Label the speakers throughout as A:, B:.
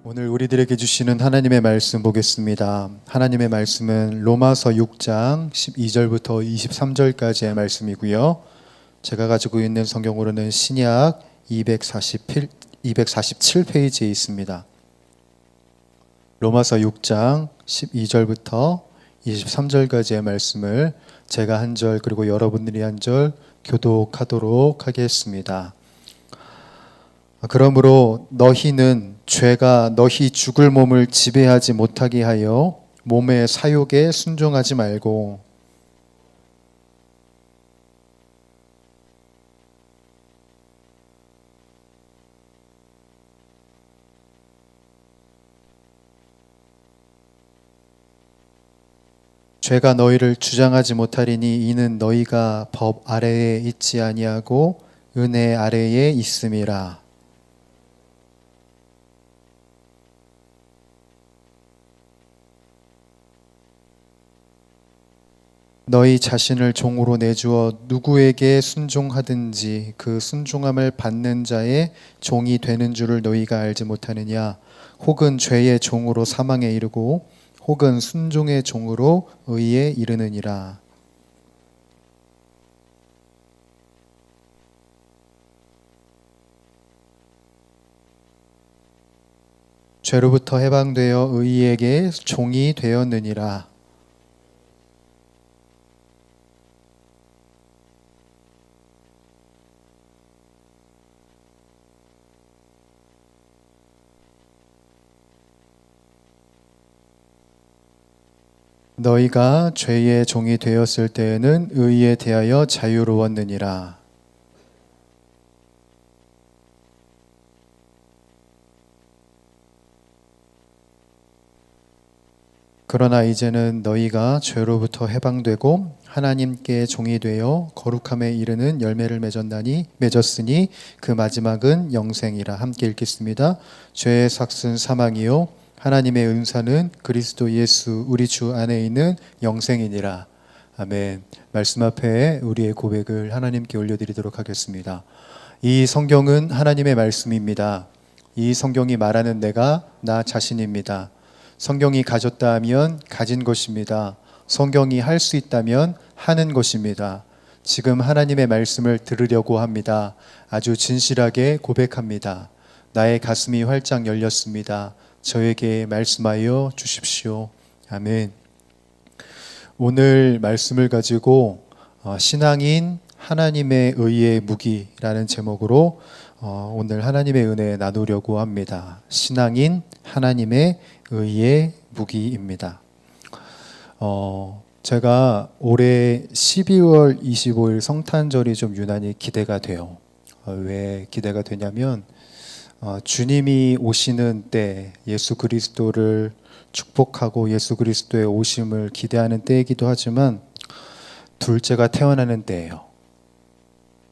A: 오늘 우리들에게 주시는 하나님의 말씀 보겠습니다. 하나님의 말씀은 로마서 6장 12절부터 23절까지의 말씀이고요. 제가 가지고 있는 성경으로는 신약 247페이지에 있습니다. 로마서 6장 12절부터 23절까지의 말씀을 제가 한 절 그리고 여러분들이 한 절 교독하도록 하겠습니다. 그러므로 너희는 죄가 너희 죽을 몸을 지배하지 못하게 하여 몸의 사욕에 순종하지 말고 죄가 너희를 주장하지 못하리니 이는 너희가 법 아래에 있지 아니하고 은혜 아래에 있음이라. 너희 자신을 종으로 내주어 누구에게 순종하든지 그 순종함을 받는 자의 종이 되는 줄을 너희가 알지 못하느냐? 혹은 죄의 종으로 사망에 이르고 혹은 순종의 종으로 의에 이르느니라. 죄로부터 해방되어 의에게 종이 되었느니라. 너희가 죄의 종이 되었을 때에는 의에 대하여 자유로웠느니라. 그러나 이제는 너희가 죄로부터 해방되고 하나님께 종이 되어 거룩함에 이르는 열매를 맺었으니 그 마지막은 영생이라. 함께 읽겠습니다. 죄의 삭은 사망이요 하나님의 은사는 그리스도 예수 우리 주 안에 있는 영생이니라. 아멘. 말씀 앞에 우리의 고백을 하나님께 올려드리도록 하겠습니다. 이 성경은 하나님의 말씀입니다. 이 성경이 말하는 내가 나 자신입니다. 성경이 가졌다 하면 가진 것입니다. 성경이 할 수 있다면 하는 것입니다. 지금 하나님의 말씀을 들으려고 합니다. 아주 진실하게 고백합니다. 나의 가슴이 활짝 열렸습니다. 저에게 말씀하여 주십시오. 아멘. 오늘 말씀을 가지고 신앙인 하나님의 의의 무기라는 제목으로 오늘 하나님의 은혜 나누려고 합니다. 신앙인 하나님의 의의 무기입니다. 제가 올해 12월 25일 성탄절이 좀 유난히 기대가 돼요. 왜 기대가 되냐면 주님이 오시는 때 예수 그리스도를 축복하고 예수 그리스도의 오심을 기대하는 때이기도 하지만 둘째가 태어나는 때예요.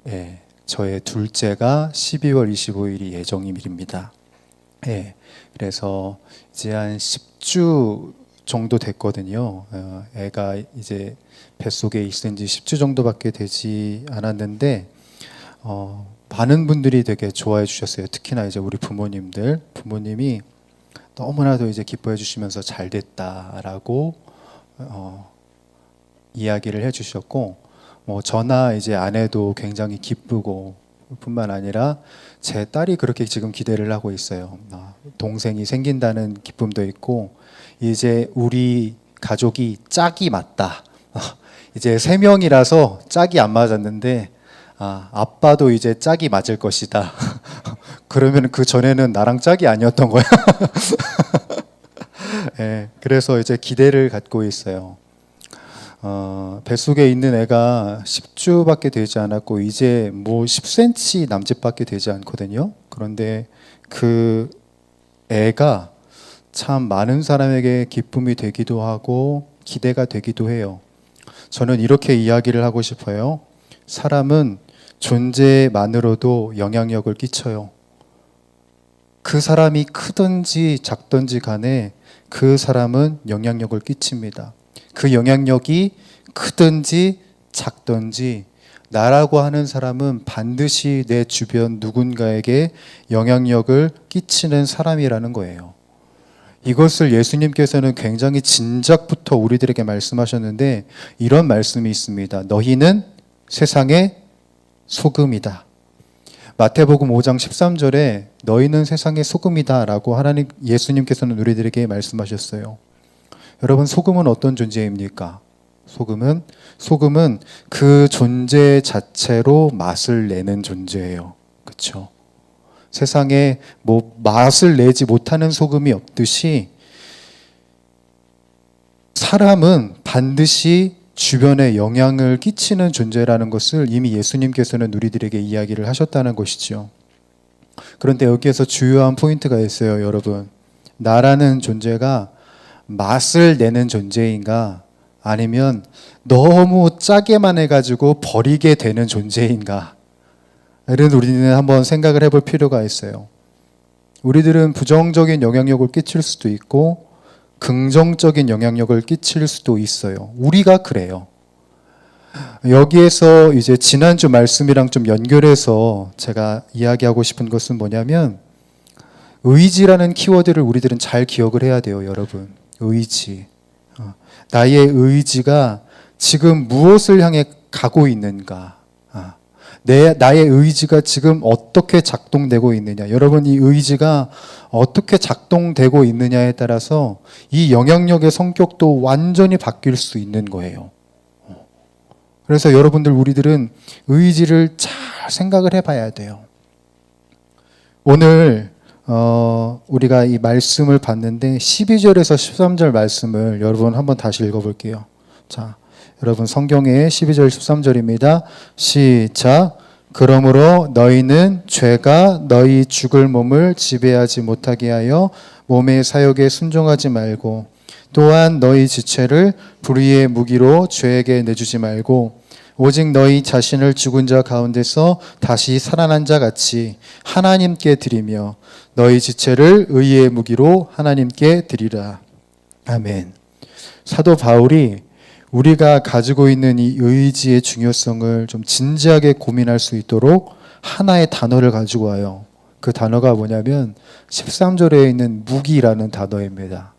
A: 예, 저의 둘째가 12월 25일이 예정일입니다. 예, 그래서 이제 한 10주 정도 됐거든요. 애가 이제 뱃속에 있은 지 10주 정도밖에 되지 않았는데 많은 분들이 되게 좋아해 주셨어요. 특히나 이제 우리 부모님이 너무나도 이제 기뻐해 주시면서 잘 됐다라고 이야기를 해 주셨고, 저나 이제 아내도 굉장히 기쁘고 뿐만 아니라 제 딸이 그렇게 지금 기대를 하고 있어요. 동생이 생긴다는 기쁨도 있고, 이제 우리 가족이 짝이 맞다. 이제 3명이라서 짝이 안 맞았는데 아빠도 이제 짝이 맞을 것이다. 그러면 그 전에는 나랑 짝이 아니었던 거야. 네, 그래서 이제 기대를 갖고 있어요. 뱃속에 있는 애가 10주밖에 되지 않았고 이제 뭐 10cm 남짓밖에 되지 않거든요. 그런데 그 애가 참 많은 사람에게 기쁨이 되기도 하고 기대가 되기도 해요. 저는 이렇게 이야기를 하고 싶어요. 사람은 존재만으로도 영향력을 끼쳐요. 그 사람이 크든지 작든지 간에 그 사람은 영향력을 끼칩니다. 그 영향력이 크든지 작든지 나라고 하는 사람은 반드시 내 주변 누군가에게 영향력을 끼치는 사람이라는 거예요. 이것을 예수님께서는 굉장히 진작부터 우리들에게 말씀하셨는데 이런 말씀이 있습니다. 너희는 세상의 소금이다. 마태복음 5장 13절에 너희는 세상의 소금이다 라고 예수님께서는 우리들에게 말씀하셨어요. 여러분, 소금은 어떤 존재입니까? 소금은 그 존재 자체로 맛을 내는 존재예요. 그렇죠? 세상에 맛을 내지 못하는 소금이 없듯이 사람은 반드시 주변에 영향을 끼치는 존재라는 것을 이미 예수님께서는 우리들에게 이야기를 하셨다는 것이죠. 그런데 여기에서 주요한 포인트가 있어요, 여러분. 나라는 존재가 맛을 내는 존재인가? 아니면 너무 짜게만 해가지고 버리게 되는 존재인가? 이런 우리는 한번 생각을 해볼 필요가 있어요. 우리들은 부정적인 영향력을 끼칠 수도 있고 긍정적인 영향력을 끼칠 수도 있어요. 우리가 그래요. 여기에서 이제 지난주 말씀이랑 좀 연결해서 제가 이야기하고 싶은 것은 뭐냐면 의지라는 키워드를 우리들은 잘 기억을 해야 돼요, 여러분. 의지. 나의 의지가 지금 무엇을 향해 가고 있는가? 나의 의지가 지금 어떻게 작동되고 있느냐. 여러분, 이 의지가 어떻게 작동되고 있느냐에 따라서 이 영향력의 성격도 완전히 바뀔 수 있는 거예요. 그래서 여러분들, 우리들은 의지를 잘 생각을 해봐야 돼요. 오늘 우리가 이 말씀을 봤는데 12절에서 13절 말씀을 여러분 한번 다시 읽어볼게요. 자, 여러분 성경의 12절 13절입니다. 시작. 그러므로 너희는 죄가 너희 죽을 몸을 지배하지 못하게 하여 몸의 사욕에 순종하지 말고 또한 너희 지체를 불의의 무기로 죄에게 내주지 말고 오직 너희 자신을 죽은 자 가운데서 다시 살아난 자 같이 하나님께 드리며 너희 지체를 의의 무기로 하나님께 드리라. 아멘. 사도 바울이 우리가 가지고 있는 이 의지의 중요성을 좀 진지하게 고민할 수 있도록 하나의 단어를 가지고 와요. 그 단어가 뭐냐면 13절에 있는 무기라는 단어입니다.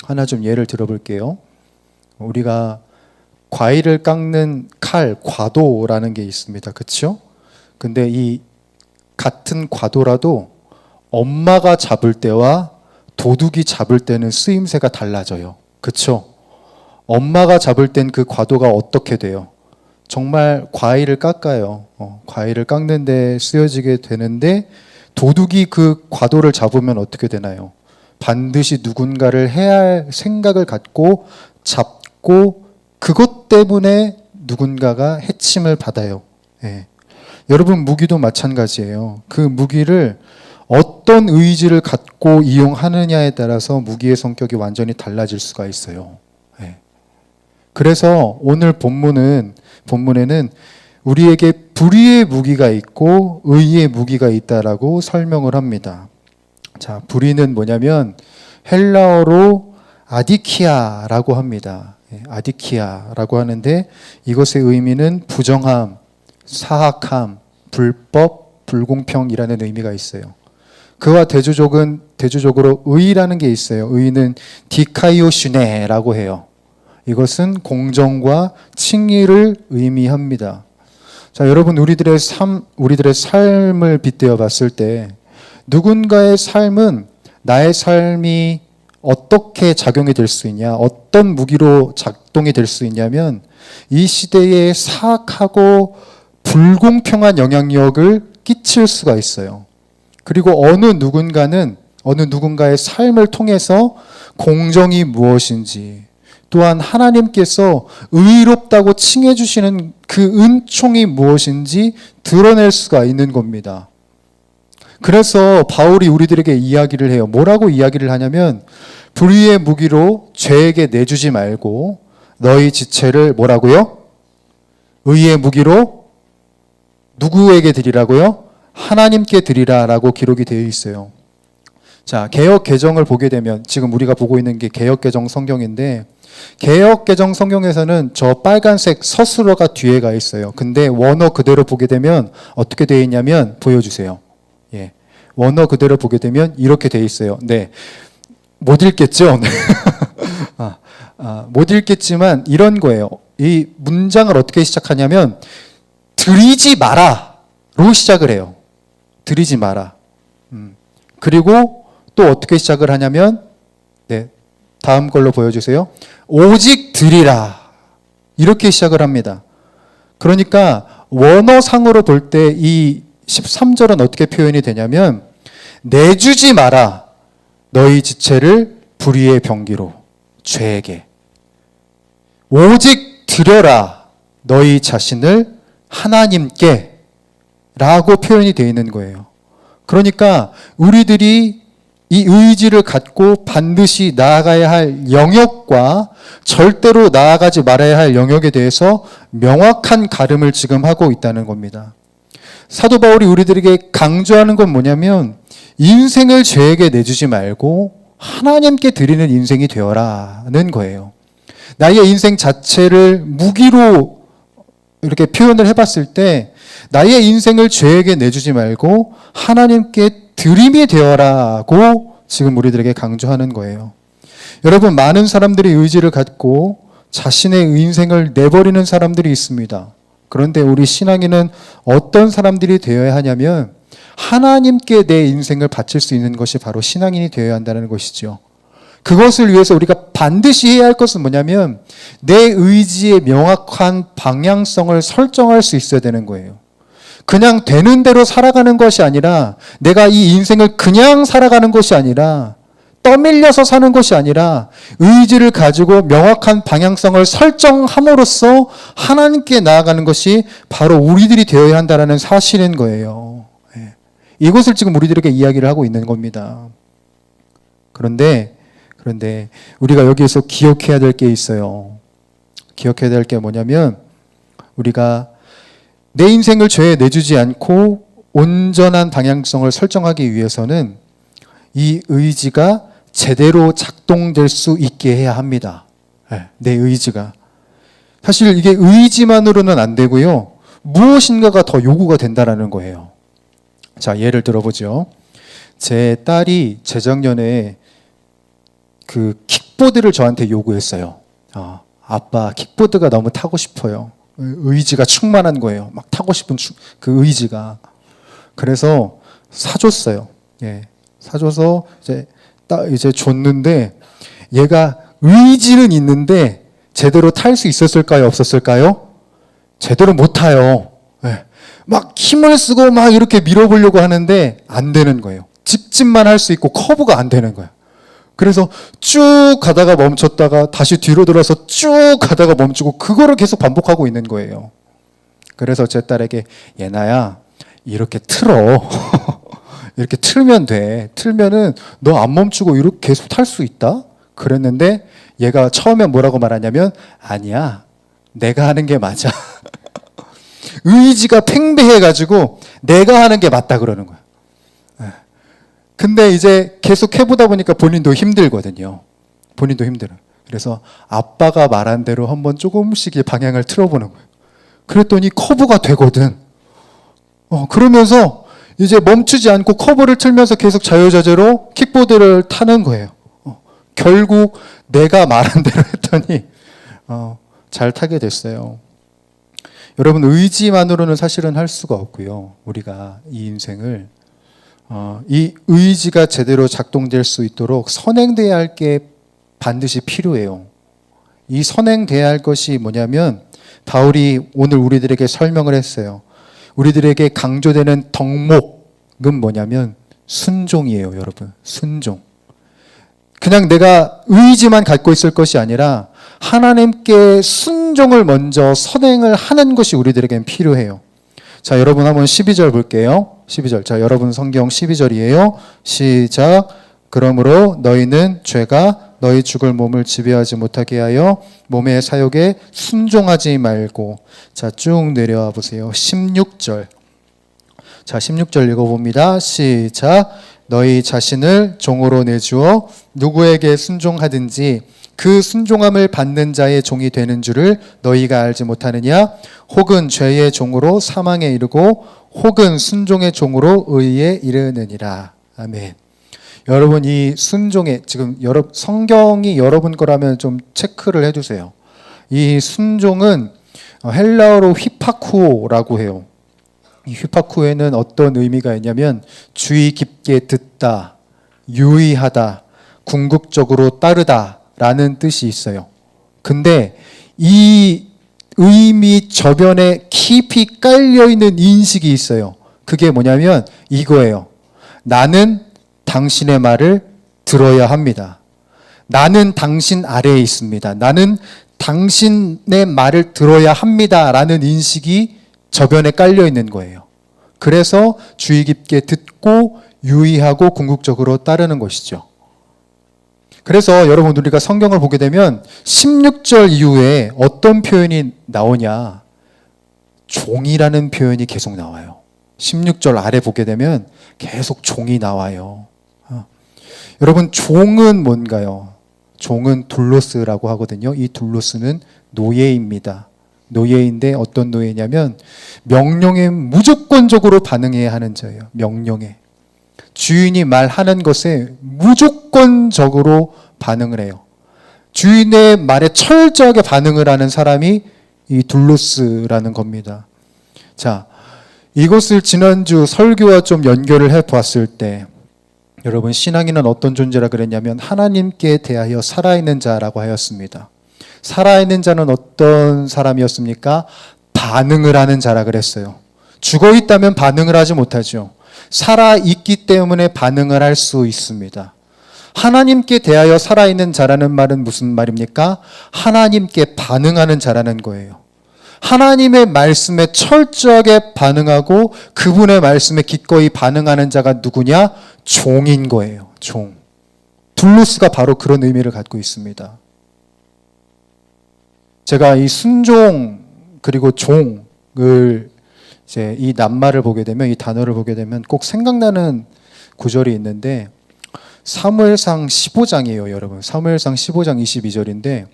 A: 하나 좀 예를 들어볼게요. 우리가 과일을 깎는 칼, 과도라는 게 있습니다. 그렇죠? 근데 이 같은 과도라도 엄마가 잡을 때와 도둑이 잡을 때는 쓰임새가 달라져요. 그렇죠? 엄마가 잡을 땐 그 과도가 어떻게 돼요? 정말 과일을 깎아요. 과일을 깎는 데 쓰여지게 되는데 도둑이 그 과도를 잡으면 어떻게 되나요? 반드시 누군가를 해야 할 생각을 갖고 잡고 그것 때문에 누군가가 해침을 받아요. 예. 여러분, 무기도 마찬가지예요. 그 무기를 어떤 의지를 갖고 이용하느냐에 따라서 무기의 성격이 완전히 달라질 수가 있어요. 예. 그래서 오늘 본문에는 우리에게 불의의 무기가 있고 의의 무기가 있다라고 설명을 합니다. 자, 불의는 뭐냐면 헬라어로 아디키아라고 합니다. 아디키아라고 하는데 이것의 의미는 부정함, 사악함, 불법, 불공평이라는 의미가 있어요. 그와 대조적으로 의라는 게 있어요. 의는 디카이오슈네라고 해요. 이것은 공정과 칭의를 의미합니다. 자, 여러분, 우리들의 삶을 빗대어 봤을 때 누군가의 삶은 나의 삶이 어떻게 작용이 될 수 있냐, 어떤 무기로 작동이 될 수 있냐면 이 시대에 사악하고 불공평한 영향력을 끼칠 수가 있어요. 그리고 어느 누군가의 삶을 통해서 공정이 무엇인지, 또한 하나님께서 의롭다고 칭해 주시는 그 은총이 무엇인지 드러낼 수가 있는 겁니다. 그래서 바울이 우리들에게 이야기를 해요. 뭐라고 이야기를 하냐면 불의의 무기로 죄에게 내주지 말고 너희 지체를 뭐라고요? 의의 무기로 누구에게 드리라고요? 하나님께 드리라라고 기록이 되어 있어요. 자, 개역 개정을 보게 되면 지금 우리가 보고 있는 게 개역 개정 성경인데 개역 개정 성경에서는 저 빨간색 서술어가 뒤에 가 있어요. 근데 원어 그대로 보게 되면 어떻게 되어 있냐면 보여주세요. 예. 원어 그대로 보게 되면 이렇게 돼 있어요. 네. 못 읽겠죠? 네. 못 읽겠지만 이런 거예요. 이 문장을 어떻게 시작하냐면 드리지 마라로 시작을 해요. 드리지 마라. 그리고 또 어떻게 시작을 하냐면 네, 다음 걸로 보여주세요. 오직 드리라. 이렇게 시작을 합니다. 그러니까 원어상으로 볼 때 이 13절은 어떻게 표현이 되냐면 내주지 마라. 너희 지체를 불의의 병기로 죄에게. 오직 드려라. 너희 자신을 하나님께 라고 표현이 되어 있는 거예요. 그러니까 우리들이 이 의지를 갖고 반드시 나아가야 할 영역과 절대로 나아가지 말아야 할 영역에 대해서 명확한 가름을 지금 하고 있다는 겁니다. 사도 바울이 우리들에게 강조하는 건 뭐냐면 인생을 죄에게 내주지 말고 하나님께 드리는 인생이 되어라는 거예요. 나의 인생 자체를 무기로 이렇게 표현을 해봤을 때 나의 인생을 죄에게 내주지 말고 하나님께 드림이 되어라고 지금 우리들에게 강조하는 거예요. 여러분, 많은 사람들이 의지를 갖고 자신의 인생을 내버리는 사람들이 있습니다. 그런데 우리 신앙인은 어떤 사람들이 되어야 하냐면 하나님께 내 인생을 바칠 수 있는 것이 바로 신앙인이 되어야 한다는 것이죠. 그것을 위해서 우리가 반드시 해야 할 것은 뭐냐면 내 의지의 명확한 방향성을 설정할 수 있어야 되는 거예요. 그냥 되는 대로 살아가는 것이 아니라 내가 이 인생을 그냥 살아가는 것이 아니라 떠밀려서 사는 것이 아니라 의지를 가지고 명확한 방향성을 설정함으로써 하나님께 나아가는 것이 바로 우리들이 되어야 한다는 사실인 거예요. 이것을 지금 우리들에게 이야기를 하고 있는 겁니다. 그런데 우리가 여기에서 기억해야 될 게 있어요. 기억해야 될 게 뭐냐면 우리가 내 인생을 죄에 내주지 않고 온전한 방향성을 설정하기 위해서는 이 의지가 제대로 작동될 수 있게 해야 합니다. 내 의지가. 사실 이게 의지만으로는 안 되고요. 무엇인가가 더 요구가 된다는 거예요. 자, 예를 들어보죠. 제 딸이 재작년에 그 킥보드를 저한테 요구했어요. 아빠, 킥보드가 너무 타고 싶어요. 의지가 충만한 거예요. 막 타고 싶은 그 의지가. 그래서 사줬어요. 예, 사줘서 이제 줬는데 얘가 의지는 있는데 제대로 탈 수 있었을까요? 없었을까요? 제대로 못 타요. 예, 막 힘을 쓰고 막 이렇게 밀어보려고 하는데 안 되는 거예요. 직진만 할 수 있고 커브가 안 되는 거예요. 그래서 쭉 가다가 멈췄다가 다시 뒤로 돌아서 쭉 가다가 멈추고 그거를 계속 반복하고 있는 거예요. 그래서 제 딸에게 예나야 이렇게 틀어. 이렇게 틀면 돼. 틀면은 너 안 멈추고 이렇게 계속 탈 수 있다? 그랬는데 얘가 처음에 뭐라고 말하냐면 아니야. 내가 하는 게 맞아. 의지가 팽배해가지고 내가 하는 게 맞다 그러는 거야. 근데 이제 계속 해보다 보니까 본인도 힘들거든요. 본인도 힘들어요. 그래서 아빠가 말한 대로 한번 조금씩 방향을 틀어보는 거예요. 그랬더니 커브가 되거든. 그러면서 이제 멈추지 않고 커브를 틀면서 계속 자유자재로 킥보드를 타는 거예요. 결국 내가 말한 대로 했더니 잘 타게 됐어요. 여러분, 의지만으로는 사실은 할 수가 없고요. 우리가 이 인생을 이 의지가 제대로 작동될 수 있도록 선행돼야 할 게 반드시 필요해요. 이 선행돼야 할 것이 뭐냐면 바울이 오늘 우리들에게 설명을 했어요. 우리들에게 강조되는 덕목은 뭐냐면 순종이에요, 여러분. 순종. 그냥 내가 의지만 갖고 있을 것이 아니라 하나님께 순종을 먼저 선행을 하는 것이 우리들에겐 필요해요. 자, 여러분 한번 12절 볼게요. 12절. 자, 여러분 성경 12절이에요. 시작. 그러므로 너희는 죄가 너희 죽을 몸을 지배하지 못하게 하여 몸의 사욕에 순종하지 말고. 자, 쭉 내려와 보세요. 16절. 자, 16절 읽어봅니다. 시작. 너희 자신을 종으로 내주어 누구에게 순종하든지 그 순종함을 받는 자의 종이 되는 줄을 너희가 알지 못하느냐? 혹은 죄의 종으로 사망에 이르고 혹은 순종의 종으로 의에 이르느니라. 아멘. 여러분, 이 순종의, 지금 성경이 여러분 거라면 좀 체크를 해두세요. 이 순종은 헬라어로 휘파쿠오라고 해요. 이 휘파쿠에는 어떤 의미가 있냐면 주의 깊게 듣다, 유의하다, 궁극적으로 따르다 라는 뜻이 있어요. 근데 이 의미 저변에 깊이 깔려있는 인식이 있어요. 그게 뭐냐면 이거예요. 나는 당신의 말을 들어야 합니다. 나는 당신 아래에 있습니다. 나는 당신의 말을 들어야 합니다 라는 인식이 저변에 깔려 있는 거예요. 그래서 주의 깊게 듣고 유의하고 궁극적으로 따르는 것이죠. 그래서 여러분, 우리가 성경을 보게 되면 16절 이후에 어떤 표현이 나오냐? 종이라는 표현이 계속 나와요. 16절 아래 보게 되면 계속 종이 나와요. 여러분, 종은 뭔가요? 종은 둘로스라고 하거든요. 이 둘로스는 노예입니다. 노예인데 어떤 노예냐면 명령에 무조건적으로 반응해야 하는 자예요. 명령에. 주인이 말하는 것에 무조건적으로 반응을 해요. 주인의 말에 철저하게 반응을 하는 사람이 이 둘로스라는 겁니다. 자, 이것을 지난주 설교와 좀 연결을 해봤을 때 여러분, 신앙인은 어떤 존재라 그랬냐면 하나님께 대하여 살아있는 자라고 하였습니다. 살아있는 자는 어떤 사람이었습니까? 반응을 하는 자라 그랬어요. 죽어있다면 반응을 하지 못하죠. 살아있기 때문에 반응을 할 수 있습니다. 하나님께 대하여 살아있는 자라는 말은 무슨 말입니까? 하나님께 반응하는 자라는 거예요. 하나님의 말씀에 철저하게 반응하고 그분의 말씀에 기꺼이 반응하는 자가 누구냐? 종인 거예요. 종. 둘로스가 바로 그런 의미를 갖고 있습니다. 제가 이 순종 그리고 종을 이제 이 낱말을 보게 되면, 이 단어를 보게 되면 꼭 생각나는 구절이 있는데 사무엘상 15장이에요, 여러분. 사무엘상 15장 22절인데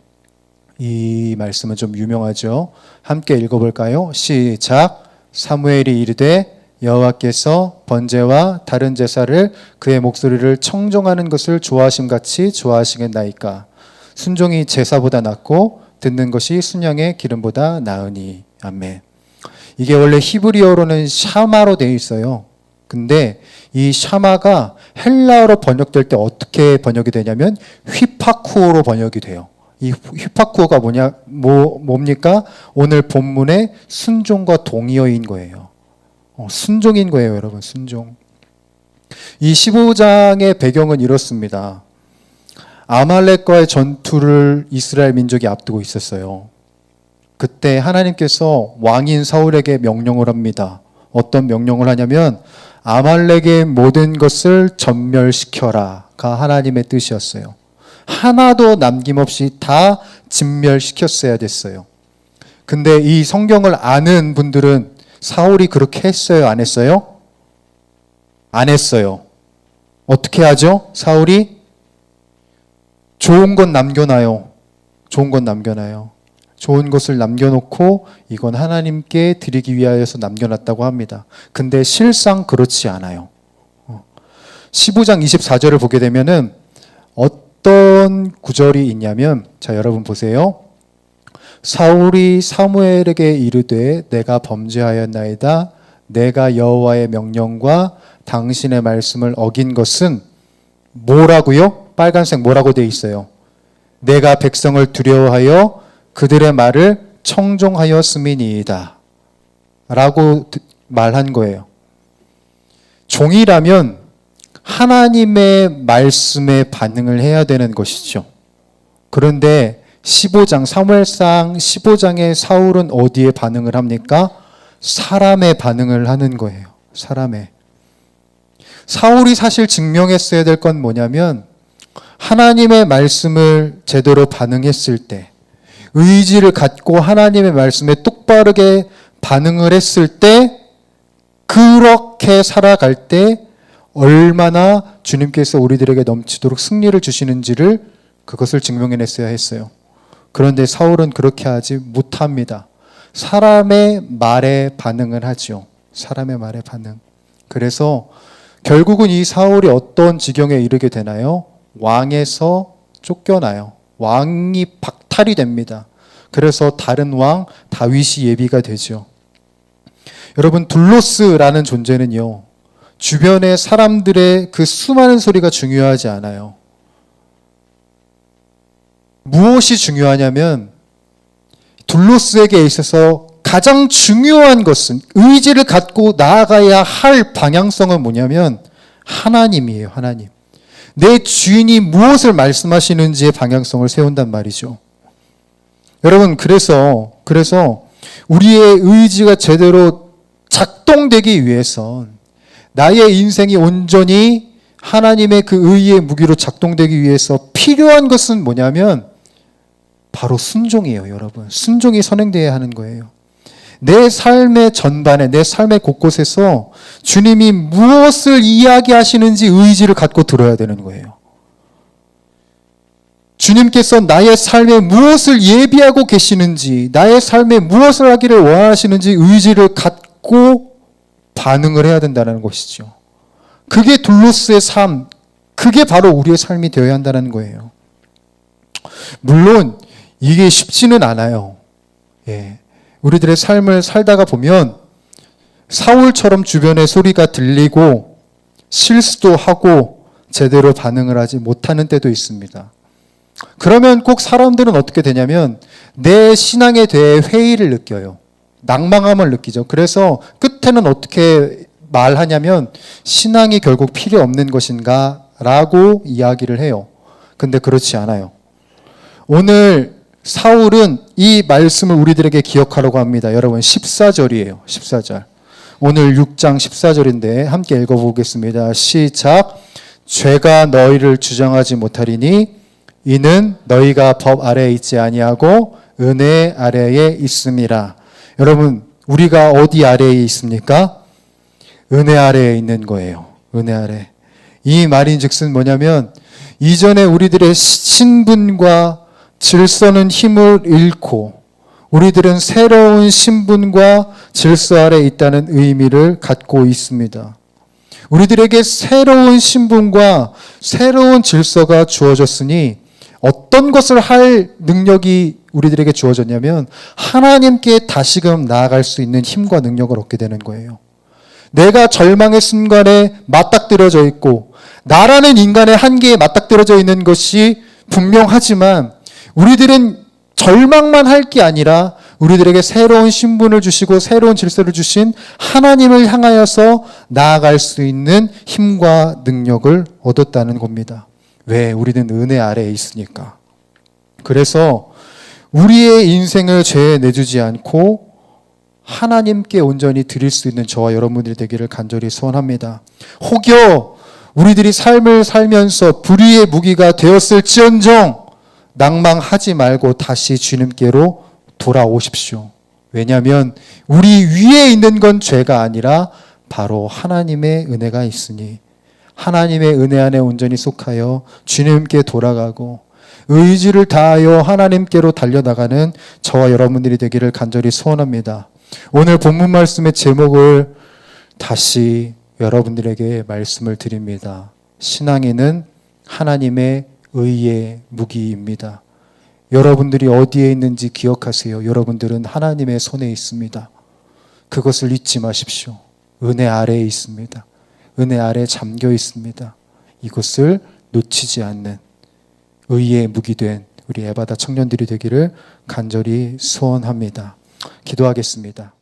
A: 이 말씀은 좀 유명하죠. 함께 읽어볼까요? 시작. 사무엘이 이르되 여호와께서 번제와 다른 제사를 그의 목소리를 청종하는 것을 좋아하심같이 좋아하시겠나이까. 순종이 제사보다 낫고 듣는 것이 순양의 기름보다 나으니. 아멘. 이게 원래 히브리어로는 샤마로 되어 있어요. 근데 이 샤마가 헬라어로 번역될 때 어떻게 번역이 되냐면 휘파쿠오로 번역이 돼요. 이 휘파쿠오가 뭡니까? 오늘 본문의 순종과 동의어인 거예요. 순종인 거예요, 여러분. 순종. 이 15장의 배경은 이렇습니다. 아말렉과의 전투를 이스라엘 민족이 앞두고 있었어요. 그때 하나님께서 왕인 사울에게 명령을 합니다. 어떤 명령을 하냐면 아말렉의 모든 것을 전멸시켜라가 하나님의 뜻이었어요. 하나도 남김없이 다 진멸시켰어야 됐어요. 근데 이 성경을 아는 분들은 사울이 그렇게 했어요? 안 했어요? 안 했어요. 어떻게 하죠? 사울이 좋은 건 남겨놔요. 좋은 건 남겨놔요. 좋은 것을 남겨놓고 이건 하나님께 드리기 위하여서 남겨놨다고 합니다. 근데 실상 그렇지 않아요. 15장 24절을 보게 되면은 어떤 구절이 있냐면, 자, 여러분 보세요. 사울이 사무엘에게 이르되 내가 범죄하였나이다. 내가 여호와의 명령과 당신의 말씀을 어긴 것은 뭐라고요? 빨간색 뭐라고 되어 있어요? 내가 백성을 두려워하여 그들의 말을 청종하였음이니이다 라고 말한 거예요. 종이라면 하나님의 말씀에 반응을 해야 되는 것이죠. 그런데 15장, 사무엘상 15장의 사울은 어디에 반응을 합니까? 사람의 반응을 하는 거예요. 사람의. 사울이 사실 증명했어야 될 건 뭐냐면 하나님의 말씀을 제대로 반응했을 때, 의지를 갖고 하나님의 말씀에 똑바르게 반응을 했을 때, 그렇게 살아갈 때 얼마나 주님께서 우리들에게 넘치도록 승리를 주시는지를 그것을 증명해냈어야 했어요. 그런데 사울은 그렇게 하지 못합니다. 사람의 말에 반응을 하죠. 사람의 말에 반응. 그래서 결국은 이 사울이 어떤 지경에 이르게 되나요? 왕에서 쫓겨나요. 왕이 박탈이 됩니다. 그래서 다른 왕 다윗이 예비가 되죠. 여러분, 둘로스라는 존재는요, 주변의 사람들의 그 수많은 소리가 중요하지 않아요. 무엇이 중요하냐면 둘로스에게 있어서 가장 중요한 것은, 의지를 갖고 나아가야 할 방향성은 뭐냐면 하나님이에요. 하나님. 내 주인이 무엇을 말씀하시는지의 방향성을 세운단 말이죠. 여러분, 그래서 우리의 의지가 제대로 작동되기 위해선, 나의 인생이 온전히 하나님의 그 의의 무기로 작동되기 위해서 필요한 것은 뭐냐면 바로 순종이에요. 여러분, 순종이 선행되어야 하는 거예요. 내 삶의 전반에, 내 삶의 곳곳에서 주님이 무엇을 이야기하시는지 의지를 갖고 들어야 되는 거예요. 주님께서 나의 삶에 무엇을 예비하고 계시는지, 나의 삶에 무엇을 하기를 원하시는지 의지를 갖고 반응을 해야 된다는 것이죠. 그게 둘로스의 삶, 그게 바로 우리의 삶이 되어야 한다는 거예요. 물론 이게 쉽지는 않아요. 우리들의 삶을 살다가 보면 사울처럼 주변에 소리가 들리고 실수도 하고 제대로 반응을 하지 못하는 때도 있습니다. 그러면 꼭 사람들은 어떻게 되냐면 내 신앙에 대해 회의를 느껴요. 낭망함을 느끼죠. 그래서 끝에는 어떻게 말하냐면 신앙이 결국 필요 없는 것인가 라고 이야기를 해요. 근데 그렇지 않아요. 오늘 사울은 이 말씀을 우리들에게 기억하라고 합니다. 여러분, 14절이에요. 14절. 오늘 6장 14절인데 함께 읽어보겠습니다. 시작. 죄가 너희를 주장하지 못하리니 이는 너희가 법 아래에 있지 아니하고 은혜 아래에 있음이라. 여러분, 우리가 어디 아래에 있습니까? 은혜 아래에 있는 거예요. 은혜 아래. 이 말인즉슨 뭐냐면 이전에 우리들의 신분과 질서는 힘을 잃고 우리들은 새로운 신분과 질서 아래에 있다는 의미를 갖고 있습니다. 우리들에게 새로운 신분과 새로운 질서가 주어졌으니 어떤 것을 할 능력이 우리들에게 주어졌냐면 하나님께 다시금 나아갈 수 있는 힘과 능력을 얻게 되는 거예요. 내가 절망의 순간에 맞닥뜨려져 있고 나라는 인간의 한계에 맞닥뜨려져 있는 것이 분명하지만 우리들은 절망만 할 게 아니라 우리들에게 새로운 신분을 주시고 새로운 질서를 주신 하나님을 향하여서 나아갈 수 있는 힘과 능력을 얻었다는 겁니다. 왜? 우리는 은혜 아래에 있으니까. 그래서 우리의 인생을 죄에 내주지 않고 하나님께 온전히 드릴 수 있는 저와 여러분들이 되기를 간절히 소원합니다. 혹여 우리들이 삶을 살면서 불의의 무기가 되었을지언정 낭망하지 말고 다시 주님께로 돌아오십시오. 왜냐하면 우리 위에 있는 건 죄가 아니라 바로 하나님의 은혜가 있으니 하나님의 은혜 안에 온전히 속하여 주님께 돌아가고 의지를 다하여 하나님께로 달려나가는 저와 여러분들이 되기를 간절히 소원합니다. 오늘 본문 말씀의 제목을 다시 여러분들에게 말씀을 드립니다. 신앙인은 하나님의 의의 무기입니다. 여러분들이 어디에 있는지 기억하세요. 여러분들은 하나님의 손에 있습니다. 그것을 잊지 마십시오. 은혜 아래에 있습니다. 은혜 아래에 잠겨 있습니다. 이것을 놓치지 않는 의의 무기된 우리 에바다 청년들이 되기를 간절히 소원합니다. 기도하겠습니다.